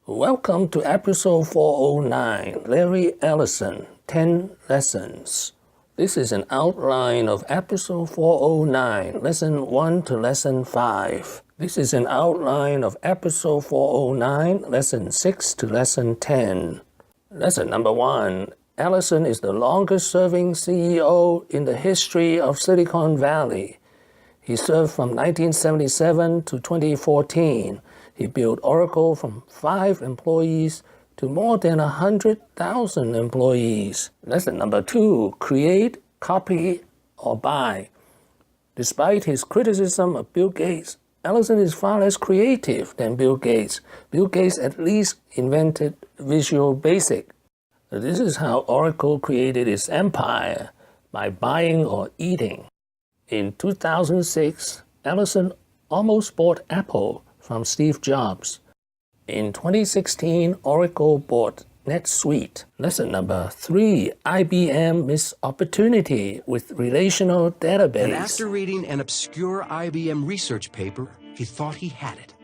Welcome to episode 409, Larry Ellison, 10 Lessons. This is an outline of episode 409, lesson 1 to lesson 5. This is an outline of episode 409, lesson 6 to lesson 10. Lesson number 1. Ellison is the longest-serving CEO in the history of Silicon Valley. He served from 1977 to 2014. He built Oracle from 5 employees to more than 100,000 employees. Lesson number 2, create, copy, or buy. Despite his criticism of Bill Gates, Ellison is far less creative than Bill Gates. Bill Gates at least invented Visual Basic. This is how Oracle created its empire, by buying or eating. In 2006, Ellison almost bought Apple from Steve Jobs. In 2016, Oracle bought NetSuite. Lesson number 3, IBM missed opportunity with relational database. And after reading an obscure IBM research paper, he thought he had it.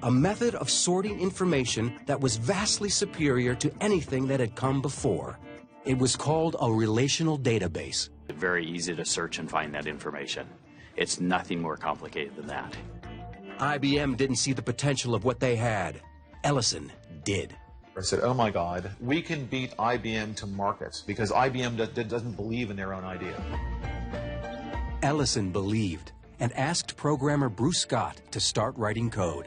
A method of sorting information that was vastly superior to anything that had come before. It was called a relational database. It's very easy to search and find that information. It's nothing more complicated than that. IBM didn't see the potential of what they had. Ellison did. I said, oh my God, we can beat IBM to market because IBM doesn't believe in their own idea. Ellison believed and asked programmer Bruce Scott to start writing code.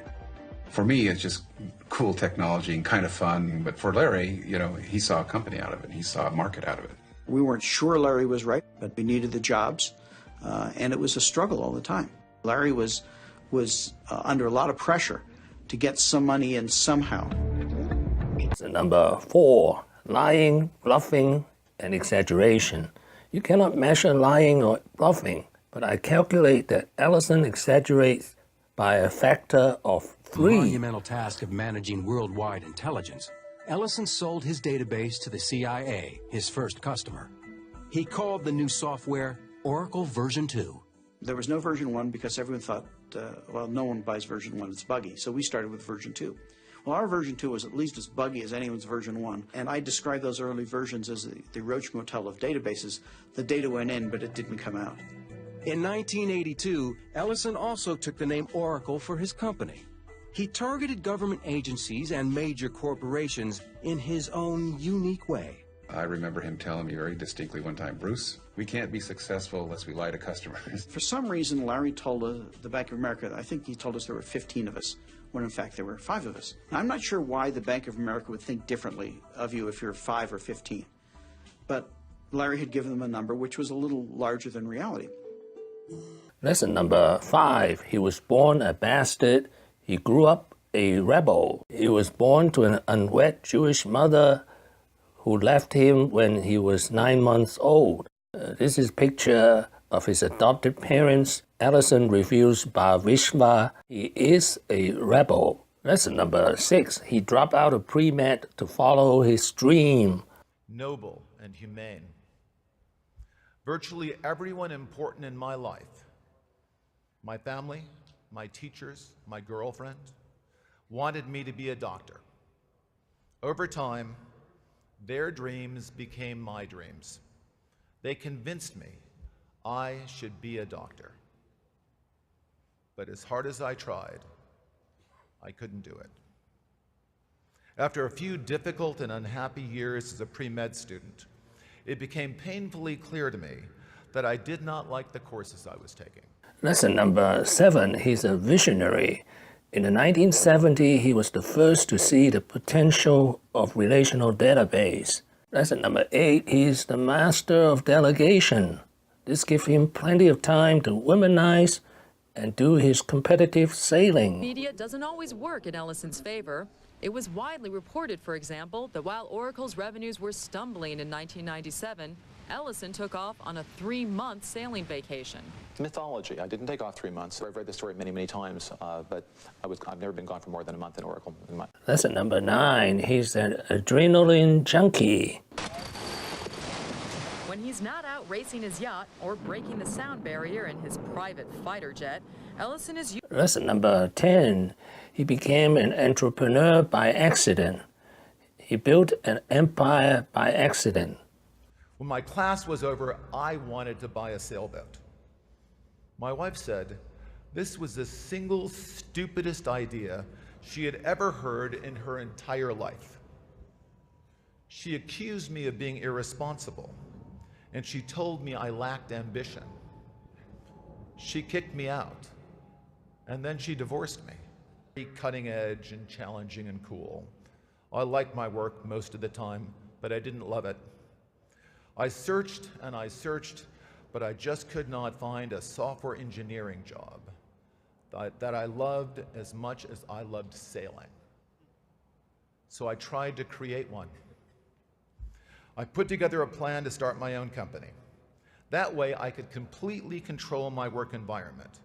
For me, it's just cool technology and kind of fun. But for Larry, he saw a company out of it. He saw a market out of it. We weren't sure Larry was right, but we needed the jobs, and it was a struggle all the time. Larry was under a lot of pressure to get some money in somehow. Number 4, lying, bluffing, and exaggeration. You cannot measure lying or bluffing, but I calculate that Ellison exaggerates by a factor of 3. Monumental task of managing worldwide intelligence. Ellison sold his database to the CIA, his first customer. He called the new software Oracle version 2. There was no version 1 because everyone thought, well, no one buys version 1, it's buggy. So we started with version 2. Well, our version 2 was at least as buggy as anyone's version 1. And I describe those early versions as the Roach Motel of databases. The data went in, but it didn't come out. In 1982, Ellison also took the name Oracle for his company. He targeted government agencies and major corporations in his own unique way. I remember him telling me very distinctly one time, Bruce, we can't be successful unless we lie to customers. For some reason, Larry told the Bank of America, I think he told us there were 15 of us, when in fact there were 5 of us. Now, I'm not sure why the Bank of America would think differently of you if you're 5 or 15. But Larry had given them a number which was a little larger than reality. Lesson number 5, he was born a bastard. He grew up a rebel. He was born to an unwed Jewish mother who left him when he was 9 months old. This is a picture of his adopted parents. Ellison refused Bar Mitzvah. He is a rebel. Lesson number 6, he dropped out of pre-med to follow his dream. Noble and humane. Virtually everyone important in my life, my family, my teachers, my girlfriend, wanted me to be a doctor. Over time, their dreams became my dreams. They convinced me I should be a doctor. But as hard as I tried, I couldn't do it. After a few difficult and unhappy years as a pre-med student, it became painfully clear to me that I did not like the courses I was taking. Lesson number 7, he's a visionary. In the 1970s, he was the first to see the potential of relational database. Lesson number 8, he's the master of delegation. This gives him plenty of time to womanize and do his competitive sailing. Media doesn't always work in Ellison's favor. It was widely reported, for example, that while Oracle's revenues were stumbling in 1997, Ellison took off on a 3-month sailing vacation. Mythology. I didn't take off 3 months. I've read the story many, many times, but I've never been gone for more than a month in Oracle. Lesson number 9, he's an adrenaline junkie. When he's not out racing his yacht or breaking the sound barrier in his private fighter jet, Ellison is Lesson number 10. He became an entrepreneur by accident. He built an empire by accident. When my class was over, I wanted to buy a sailboat. My wife said this was the single stupidest idea she had ever heard in her entire life. She accused me of being irresponsible, and she told me I lacked ambition. She kicked me out, and then she divorced me. Cutting edge and challenging and cool. I liked my work most of the time, but I didn't love it. I searched and I searched, but I just could not find a software engineering job that I loved as much as I loved sailing. So I tried to create one. I put together a plan to start my own company. That way I could completely control my work environment.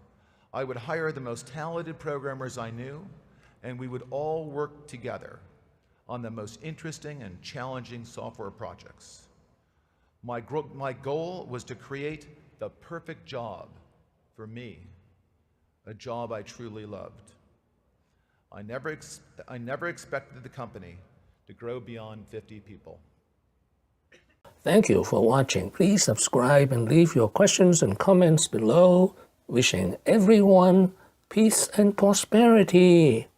I would hire the most talented programmers I knew, and we would all work together on the most interesting and challenging software projects. My goal was to create the perfect job for me, a job I truly loved. I never expected the company to grow beyond 50 people. Thank you for watching. Please subscribe and leave your questions and comments below. Wishing everyone peace and prosperity.